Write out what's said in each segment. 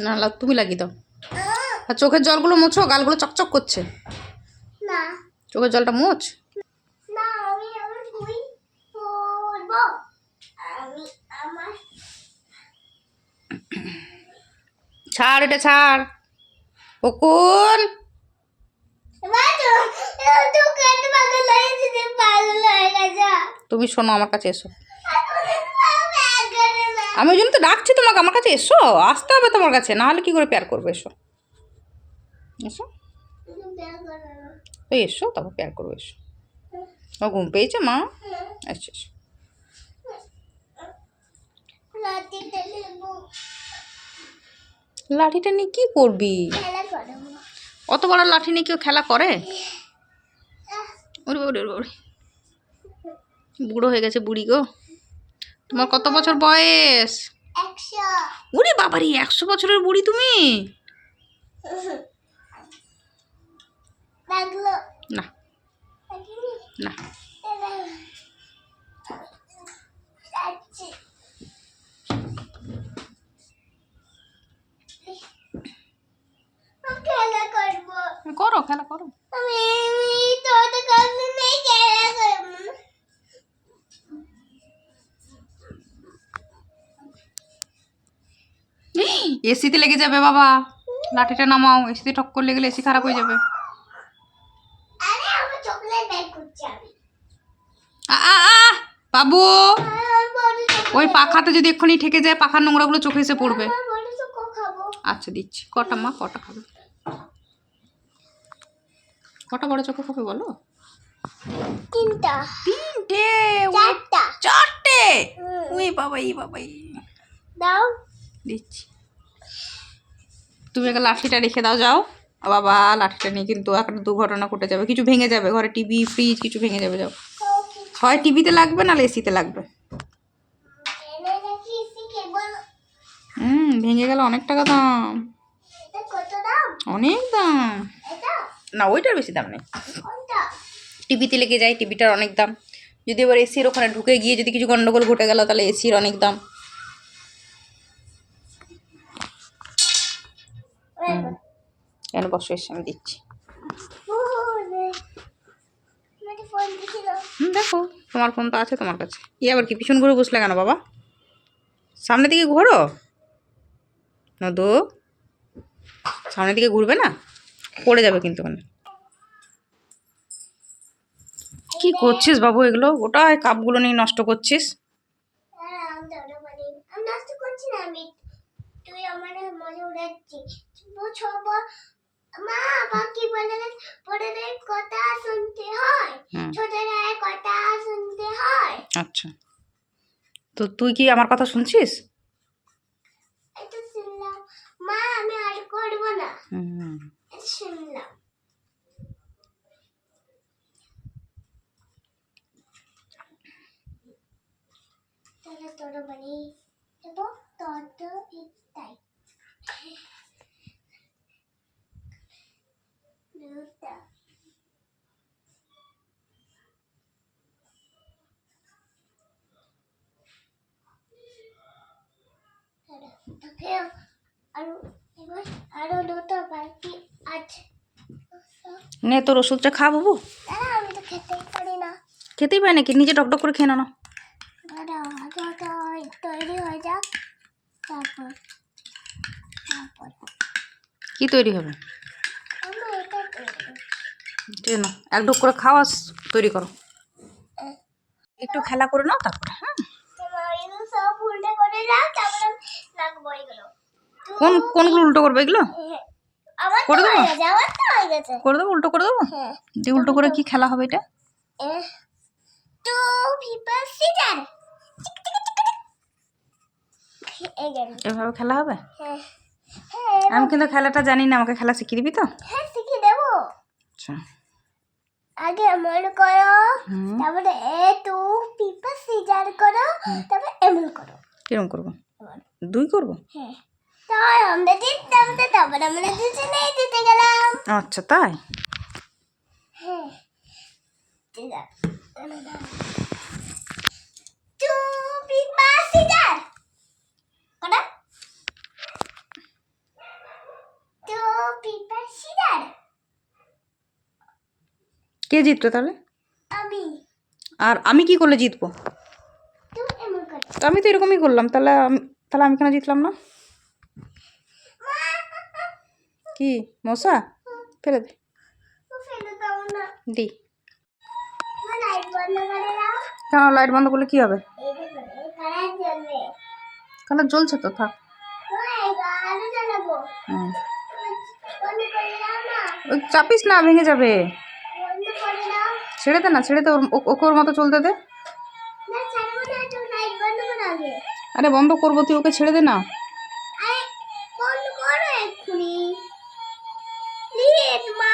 না তুমি লাগিয়ে দাও। আর চোখের জলগুলো মোছো, গালগুলো চকচক করছে। না চোখের জলটা মোছ। না আমি আমার বই পড়ব। আমি আমার ছাড় এটা ছাড়। ওকুন তুমি শোনো, আমার কাছে এসো। আমি ওই জন্য তো ডাকছি তোমাকে, আমার কাছে এসো। আসতে হবে তোমার কাছে, না হলে কি করে প্যার করবে। এসো এসো এই এসো, তারপর প্যার করবে। এসো। ও ঘুম পেয়েছে মা? আচ্ছা এসো। লাঠিটা নিয়ে কি করবি? অত বড় লাঠি নিয়ে কেউ খেলা করে? ওরে ওরে ওরে, বুড়ো হয়ে গেছে বুড়ি গো। তোমার কত বছর বয়স? 100। ওরে বাবারি, 100 বছরের বুড়ি তুমি? না না। করো, খেলা করো। এসিতে লেগে যাবে বাবা, লাঠিটা নামাও। এসিতে ঠক্কর লেগে গেলে এসি খারাপ হয়ে যাবে। বাবু, ওই পাখাতে যদি এক্ষুনি ঠেকে যায়, পাখার নোংরাগুলো চোখে এসে পড়বে। আচ্ছা দিচ্ছি। কটা মা, কটা খাবে? কটা বড় চোখে খাবে বলো? 3টা। 3টে? 4টা। 4টে? ওই বাবাই বাবাই। দাও দিচ্ছি। তুমি একটা লাঠিটা রেখে দাও, যাও। বাবা লাঠিটা নিয়ে কিন্তু একটা দুর্ঘটনা ঘটে যাবে, কিছু ভেঙে যাবে। ঘরে টিভি ফ্রিজ কিছু ভেঙে যাবে। যাও, হয় টিভিতে লাগবে নাহলে এসিতে লাগবে। ভেঙে গেলে অনেক টাকা দাম। অনেক দাম। না ওইটার বেশি দাম নেই। টিভিতে লেগে যায়, টিভিটার অনেক দাম। যদি এবার এসির ওখানে ঢুকে গিয়ে যদি কিছু গন্ডগোল ঘটে গেল, তাহলে এসির অনেক দাম। কেন বসো, এসে আমি দিচ্ছি। দেখো তোমার ফোন তো আছে তোমার কাছে। আবার কি পিছন ঘুরে বসলে কেন বাবা? সামনের দিকে ঘোরো। নদু, সামনের দিকে ঘুরবে না, পড়ে যাবে কিন্তু। কি করছিস বাবু এগুলো? গোটায় কাপগুলো নিয়ে নষ্ট করছিস। আচ্ছা, তো তুই কি আমার কথা শুনছিস? মা আমি আর করব না। শুনলাম। তাহলে তোর বাড়ি যাব, তোর তো এটাই। আরো দুটো বাকি আছে। নে তোর ওষুধটা খা বাবু। আমি তো খেতেই পারি না। খেতেই পারি নাকি? নিজে টকটক করে খেয়ে নাও। তৈরি হয়ে যাক, তারপর কি তৈরি হবে? না, এক ঢোক করে খাওয়া তৈরি করো। একটু খেলা করে নাও তারপরে। হ্যাঁ, কোনগুলো উল্টো করবে এগুলো? করে দেবো, করে দেবো, উল্টো করে দেবো। দিয়ে উল্টো করে কি খেলা হবে এটা? এভাবে খেলা হবে? আমি কিন্তু খেলাটা জানি না, আমাকে খেলা শিখিয়ে দিবি তো? হ্যাঁ শিখিয়ে দেবো। আচ্ছা, আগে এমন করো, তারপরে একটু পিপা সিজার করো, তারপরে এমন করো। কিরকম করবো? 2 করবো? হ্যাঁ, তাই আমরা দিতাম, তারপরে আমরা দুজনেই দিতে গেলাম। আচ্ছা তাই? হ্যাঁ ঠিক আছে। কে জিতলো তাহলে? আমি। আর আমি কি করলে জিতবো? তুমি এমন করো। তো আমি তো এরকমই করলাম, তাহলে আমি কেন জিতলাম না? কি মশা? ফেলে দে। ফেলে দাও না। দি। লাইট বন্ধ করে দাও। কেন লাইট বন্ধ করলে কি হবে? এই দেখো, এই কারেন্ট জ্বলবে। কালার জ্বলছে তো, থাক। আলো জ্বালাবো। হুম। বন্ধ করে দাও না। ওই চাপিস না, ভেঙে যাবে। বন্ধ করে দাও। ছেড়ে দে না, ছেড়ে দে, ওকে ওর মতো চলতে দে। না ছাড়বো না, তুমি লাইট বন্ধ করো আগে। আরে বন্ধ করবো, তুই ওকে ছেড়ে দে না। আরে বন্ধ করো এক্ষুনি। প্লিজ মা।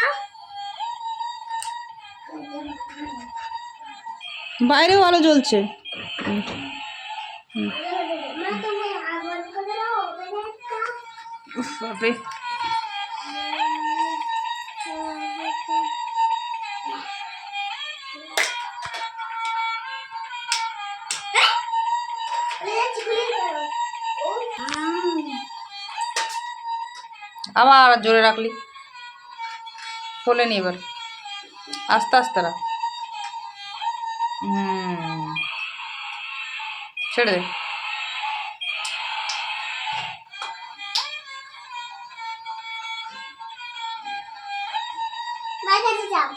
বাইরেও আলো জ্বলছে। মা তুমি আগুন করে দাও, ওখানে একটা। উফ বাপরে। আবার জোরে রাখলি, খোলেনি এবার, আস্তে আস্তে রাখ। ছেড়ে দে। মার কাছে যাও।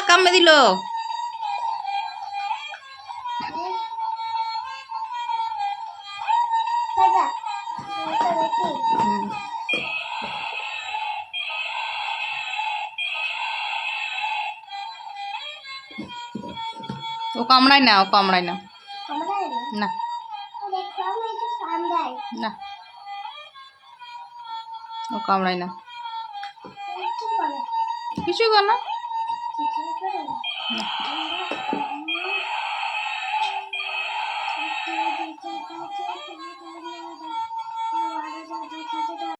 কামড়ে দিল। ও কামড়ায় না, ও কামড়ায় না। না না, ও কামড়ায় না, কিছু কর না।